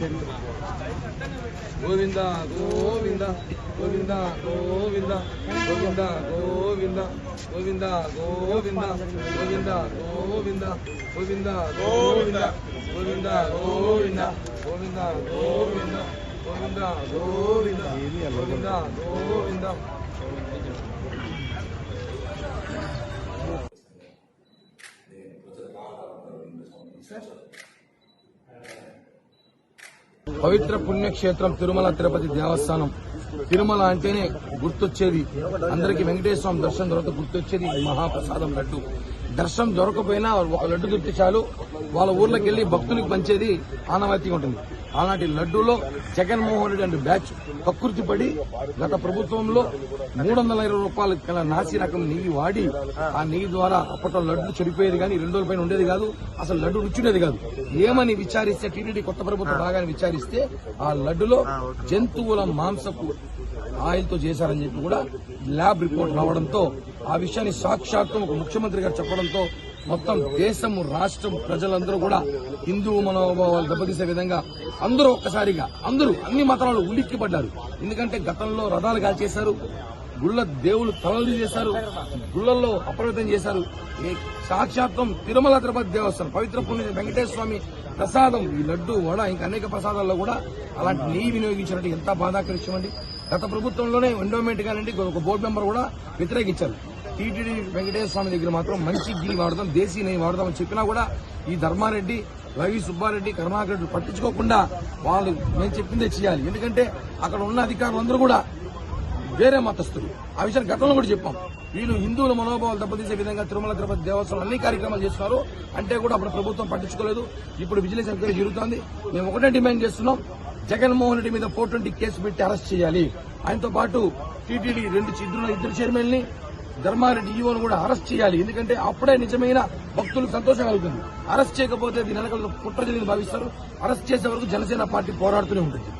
గోవింద గోవింద గోవింద గోవింద గోవింద గోవింద గోవింద గోవింద గోవింద గోవింద గోవింద గోవింద గోవింద గోవింద గోవింద గోవింద గోవింద గోవింద గోవింద గోవింద. పవిత్ర పుణ్యక్షేత్రం తిరుమల తిరుపతి దేవస్థానం. తిరుమల అంటేనే గుర్తొచ్చేది అందరికీ వెంకటేశ్వర స్వామి దర్శనం తర్వాత గుర్తొచ్చేది మహాప్రసాదం లడ్డు. దర్శనం దొరకపోయినా ఒక లడ్డు దొరికి చాలు వాళ్ళ ఊర్లోకి వెళ్లి భక్తులకు పంచేది ఆనవాయితీగా ఉంటుంది. అలాంటి లడ్డూలో జగన్మోహన్ రెడ్డి అంటే బ్యాచ్ కకృతి పడి గత ప్రభుత్వంలో 320 రూపాయల కల నాసి రకం నెయ్యి వాడి ఆ నెయ్యి ద్వారా అప్పట్లో లడ్డు చెడిపోయేది కానీ 2 రోజుల పైన ఉండేది కాదు, అసలు లడ్డు రుచినేది కాదు. ఏమని విచారిస్తే టీటీడీ కొత్త ప్రభుత్వం బాగానే విచారిస్తే ఆ లడ్డులో జంతువుల మాంసపు ఆయిల్తో చేశారని చెప్పి కూడా ల్యాబ్ రిపోర్ట్ రావడంతో ఆ విషయాన్ని సాక్షాత్తు ఒక ముఖ్యమంత్రి గారు చెప్పడంతో మొత్తం దేశం రాష్ట్రం ప్రజలందరూ కూడా హిందూ మనోభావాలు దెబ్బతీసే విధంగా అందరూ ఒక్కసారిగా అన్ని మతాలు ఉలిక్కిపడ్డారు. ఎందుకంటే గతంలో రథాలు కాల్చేశారు, గుళ్ళ దేవుళ్ళు తలలు చేశారు, గుళ్లలో అప్రమత్తం చేశారు. సాక్షాత్తం తిరుమల తిరుపతి దేవస్థానం పవిత్ర పుణ్య వెంకటేశ్వర స్వామి ప్రసాదం ఈ లడ్డు వడ ఇంకా అనేక ప్రసాదాల్లో కూడా అలాంటి నెయ్యి వినియోగించినట్టు ఎంత బాధాకర విషయం అండి. గత ప్రభుత్వంలోనే ఎండోమెంట్ గానండి ఒక బోర్డు మెంబర్ కూడా వ్యతిరేకించారు. టీటీడీ వెంకటేశ్వర స్వామి దగ్గర మాత్రం మంచి ఘీ వాడదాం, దేశీ నెయ్యి వాడదామని చెప్పినా కూడా ఈ ధర్మారెడ్డి, రవి సుబ్బారెడ్డి, కరుణాకర్ రెడ్డి పట్టించుకోకుండా వాళ్ళు మేము చెప్పిందే చేయాలి. ఎందుకంటే అక్కడ ఉన్న అధికారులందరూ కూడా వేరే మతస్థులు. ఆ విషయాన్ని గతంలో కూడా చెప్పాం. వీళ్ళు హిందువుల మనోభావాలు దెబ్బతీసే విధంగా తిరుమల తిరుపతి దేవస్థానం అన్ని కార్యక్రమాలు చేస్తున్నారు అంటే కూడా అప్పుడు ప్రభుత్వం పట్టించుకోలేదు. ఇప్పుడు విజిలెన్స్ ఎంక్వైరీ జరుగుతోంది. మేము ఒకటే డిమాండ్ చేస్తున్నాం, జగన్మోహన్ రెడ్డి మీద 420 కేసు పెట్టి అరెస్ట్ చేయాలి. ఆయనతో పాటు టీటీడీ ఇద్దరు చైర్మన్ ధర్మారెడ్డి ఈవోను కూడా అరెస్ట్ చేయాలి. ఎందుకంటే అప్పుడే నిజమైన భక్తులకు సంతోషం కలుగుతుంది. అరెస్ట్ చేయకపోతే దీని వెనకాల కుట్ర జరిగింది భావిస్తారు. అరెస్ట్ చేసే వరకు జనసేన పార్టీ పోరాడుతూనే ఉంటుంది.